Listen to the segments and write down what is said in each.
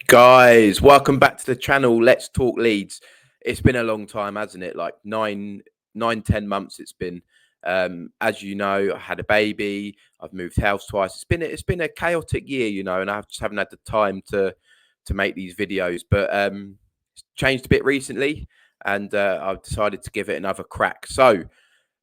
Guys, welcome back to the channel. Let's talk Leeds. It's been a long time, hasn't it? Like 10 months it's been. As you know, I had a baby. I've moved house twice. It's been a chaotic year, and I just haven't had the time to make these videos. But it's changed a bit recently, and I've decided to give it another crack. So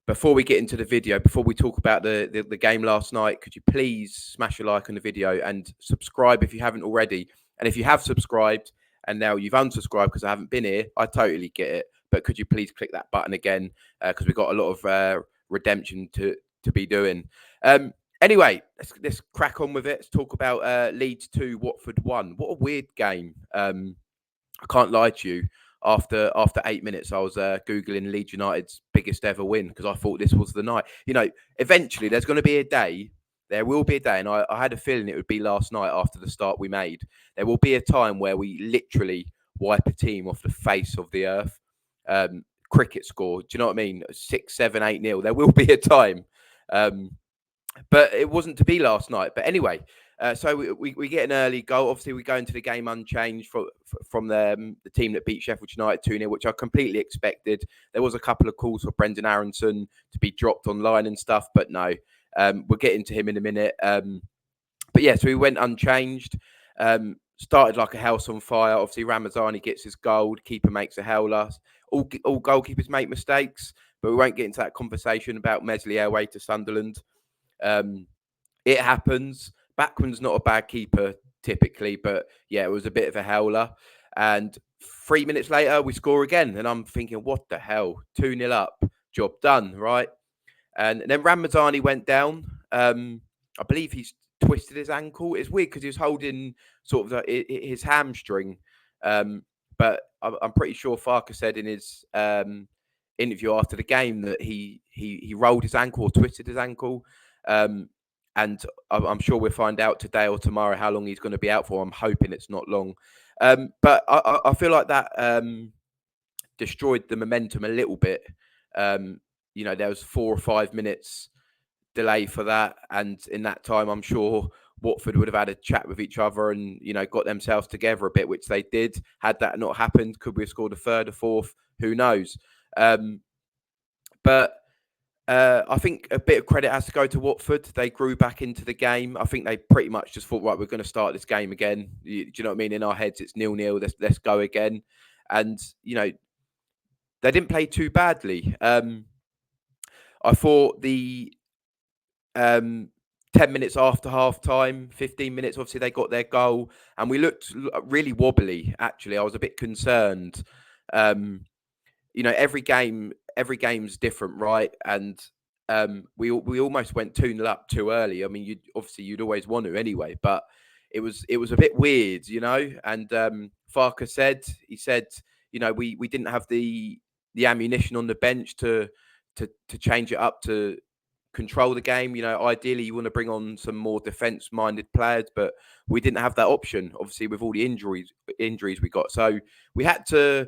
before we get into the video, before we talk about the game last night, could you please smash a like on the video and subscribe if you haven't already? And if you have subscribed and now you've unsubscribed because I haven't been here, I totally get it. But could you please click that button again? Because we've got a lot of redemption to be doing. Anyway, let's crack on with it. Let's talk about Leeds 2, Watford 1. What a weird game. I can't lie to you. After 8 minutes, I was Googling Leeds United's biggest ever win because I thought this was the night. Eventually there's going to be a day. There will be a day, and I had a feeling it would be last night after the start we made. There will be a time where we literally wipe a team off the face of the earth. Cricket score. Do you know what I mean? 6, 7, 8-0. There will be a time. But it wasn't to be last night. But anyway, so we get an early goal. Obviously, we go into the game unchanged from the team that beat Sheffield United 2-0, which I completely expected. There was a couple of calls for Brendan Aronson to be dropped online and stuff, but no. We'll get into him in a minute. But yeah, so we went unchanged. Started like a house on fire. Obviously, Ramazani gets his goal. Keeper makes a howler. All goalkeepers make mistakes, but we won't get into that conversation about Meslier away to Sunderland. It happens. Bachmann's not a bad keeper typically, but yeah, it was a bit of a howler. And 3 minutes later, we score again. And I'm thinking, what the hell? 2-0 up. Job done, right? And then Ramazani went down. I believe he's twisted his ankle. It's weird because he was holding sort of his hamstring. But I'm pretty sure Farker said in his interview after the game that he rolled his ankle or twisted his ankle. And I'm sure we'll find out today or tomorrow how long he's going to be out for. I'm hoping it's not long. But I feel like that destroyed the momentum a little bit. There was 4 or 5 minutes delay for that. And in that time, I'm sure Watford would have had a chat with each other and, got themselves together a bit, which they did. Had that not happened, could we have scored a third or fourth? Who knows? But I think a bit of credit has to go to Watford. They grew back into the game. I think they pretty much just thought, right, we're going to start this game again. Do you know what I mean? In our heads, it's 0-0. Let's go again. And, they didn't play too badly. I thought the 10 minutes after half time, 15 minutes, obviously they got their goal and we looked really wobbly, actually. I was a bit concerned. Every game's different, right? And we almost went 2-0 up too early. I mean, you'd always want to anyway, but it was a bit weird, And Farker said, we didn't have the ammunition on the bench to change it up to control the game. Ideally you want to bring on some more defense-minded players, but we didn't have that option, obviously, with all the injuries we got. So we had to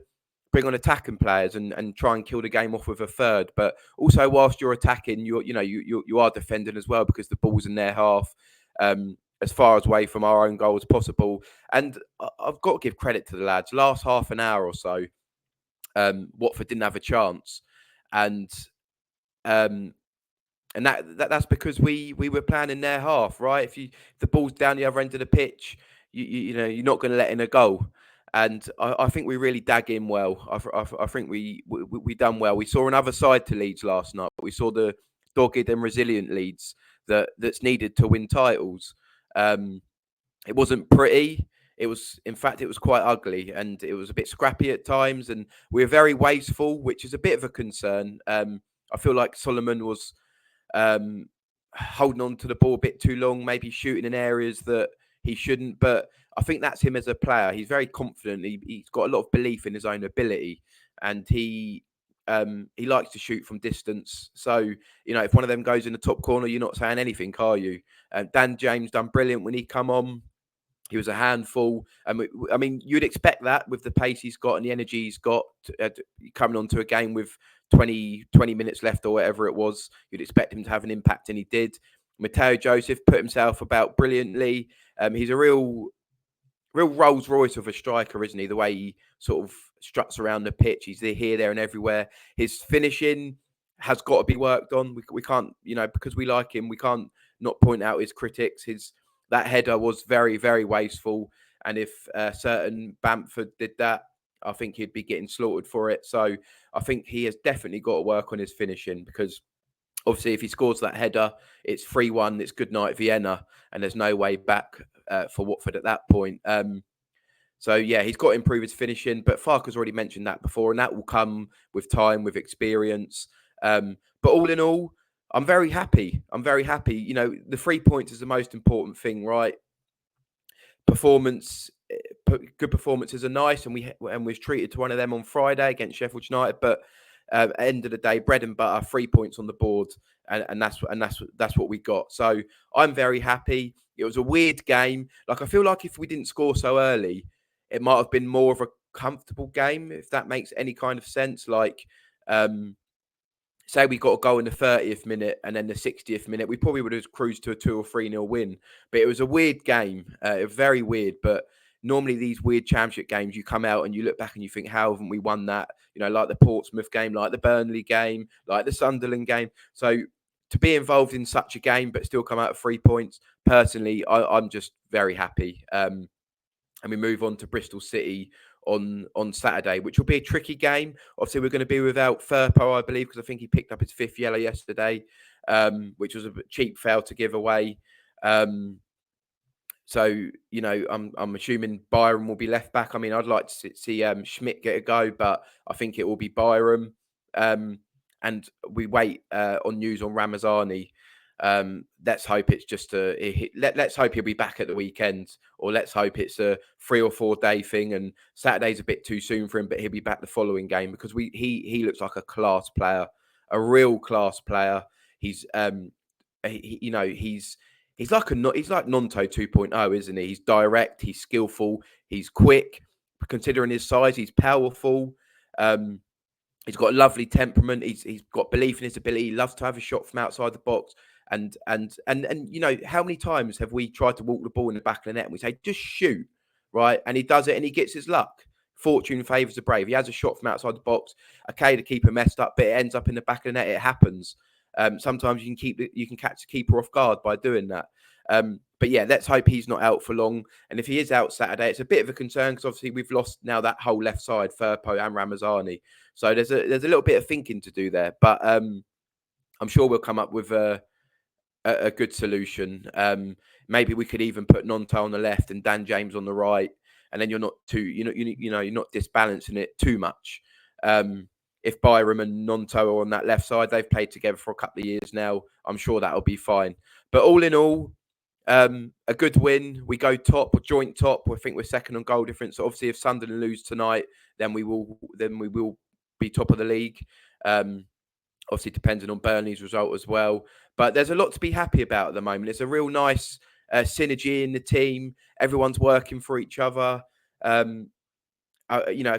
bring on attacking players and try and kill the game off with a third. But also, whilst you're attacking, you are defending as well because the ball's in their half, as far away from our own goal as possible. And I've got to give credit to the lads. Last half an hour or so, Watford didn't have a chance, and that's because we were playing in their half, right? If the ball's down the other end of the pitch, you're not going to let in a goal. And I think we really dug in well. I think we done well. We saw another side to Leeds last night. We saw the dogged and resilient Leeds that's needed to win titles. It wasn't pretty. In fact, it was quite ugly, and it was a bit scrappy at times. And we were very wasteful, which is a bit of a concern. I feel like Solomon was holding on to the ball a bit too long, maybe shooting in areas that he shouldn't. But I think that's him as a player. He's very confident. He's got a lot of belief in his own ability, and he likes to shoot from distance. So, if one of them goes in the top corner, you're not saying anything, are you? Dan James done brilliant when he come on. He was a handful. I mean, you'd expect that with the pace he's got and the energy he's got coming onto a game with 20 minutes left or whatever it was. You'd expect him to have an impact, and he did. Mateo Joseph put himself about brilliantly. He's a real real Rolls Royce of a striker, isn't he? The way he sort of struts around the pitch, he's here, there, and everywhere. His finishing has got to be worked on. We can't, because we like him, we can't not point out his critics. That header was very, very wasteful, and if certain Bamford did that, I think he'd be getting slaughtered for it. So I think he has definitely got to work on his finishing, because obviously if he scores that header, it's 3-1, it's good night Vienna, and there's no way back for Watford at that point. So yeah, he's got to improve his finishing, but Farke's already mentioned that before, and that will come with time, with experience. But all in all, I'm very happy. I'm very happy. The 3 points is the most important thing, right? Good performances are nice, and we was treated to one of them on Friday against Sheffield United. But at the end of the day, bread and butter, 3 points on the board, and that's what we got. So I'm very happy. It was a weird game. Like, I feel like if we didn't score so early, it might have been more of a comfortable game, if that makes any kind of sense. Like, say we got a goal in the 30th minute and then the 60th minute, we probably would have cruised to a 2 or 3-0 win. But it was a weird game, very weird. But normally these weird championship games, you come out and you look back and you think, how haven't we won that? Like the Portsmouth game, like the Burnley game, like the Sunderland game. So to be involved in such a game but still come out of 3 points, personally, I'm just very happy. And we move on to Bristol City on Saturday, which will be a tricky game. Obviously, we're going to be without Firpo, I believe, because I think he picked up his 5th yellow yesterday, which was a cheap foul to give away. So, I'm assuming Byram will be left back. I mean, I'd like to see Schmidt get a go, but I think it will be Byram. And we wait on news on Ramazani. Let's hope it's just let's hope he'll be back at the weekend, or let's hope it's a 3 or 4 day thing, and Saturday's a bit too soon for him, but he'll be back the following game, because he looks like a class player, a real class player. He's he's like Nonto 2.0, isn't he? He's direct, he's skillful, he's quick. Considering his size, he's powerful. He's got a lovely temperament. He's got belief in his ability. He loves to have a shot from outside the box. And how many times have we tried to walk the ball in the back of the net and we say, just shoot, right? And he does it and he gets his luck. Fortune favours the brave. He has a shot from outside the box. Okay, the keeper messed up, but it ends up in the back of the net. It happens. Sometimes you can catch the keeper off guard by doing that. But yeah, let's hope he's not out for long. And if he is out Saturday, it's a bit of a concern, because obviously we've lost now that whole left side, Firpo and Ramazani. So there's a little bit of thinking to do there. But I'm sure we'll come up with a good solution. Maybe we could even put Nonto on the left and Dan James on the right, and then you're not you're not disbalancing it too much. If Byram and Nonto are on that left side, they've played together for a couple of years now. I'm sure that'll be fine. But all in all, a good win. We go top, or joint top. I think we're second on goal difference. So obviously, if Sunderland lose tonight, then we will be top of the league. Obviously, depending on Burnley's result as well. But there's a lot to be happy about at the moment. It's a real nice synergy in the team. Everyone's working for each other. A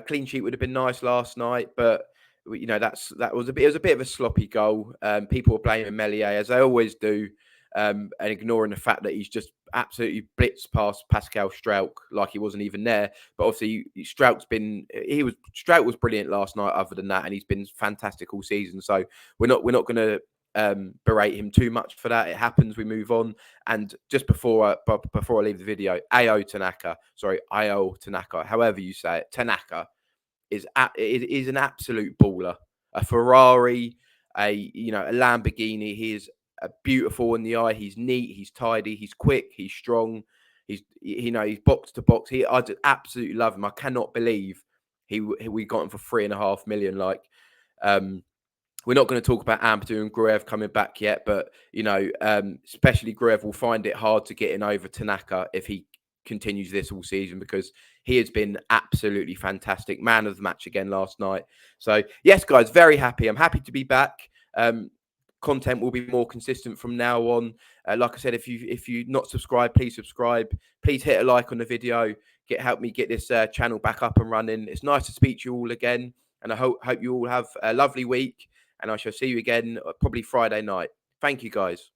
clean sheet would have been nice last night, but that was a bit of a sloppy goal. People were blaming Meslier, as they always do, and ignoring the fact that he's just absolutely blitzed past Pascal Strauch like he wasn't even there. But obviously, Strauch was brilliant last night. Other than that, and he's been fantastic all season. So we're not going to berate him too much for that. It happens. We move on. And just before I leave the video, Ao Tanaka, however you say it, Tanaka is an absolute baller. A Ferrari, a Lamborghini. He is beautiful in the eye. He's neat. He's tidy. He's quick. He's strong. He's box to box. I just absolutely love him. I cannot believe we got him for 3.5 million. Like, we're not going to talk about Ampadu and Gruev coming back yet, but especially Gruev will find it hard to get in over Tanaka if he continues this all season, because he has been absolutely fantastic. Man of the match again last night. So yes, guys, very happy. I'm happy to be back. Content will be more consistent from now on. Like I said, if you not subscribed, please subscribe. Please hit a like on the video. Help me get this channel back up and running. It's nice to speak to you all again, and I hope you all have a lovely week. And I shall see you again probably Friday night. Thank you, guys.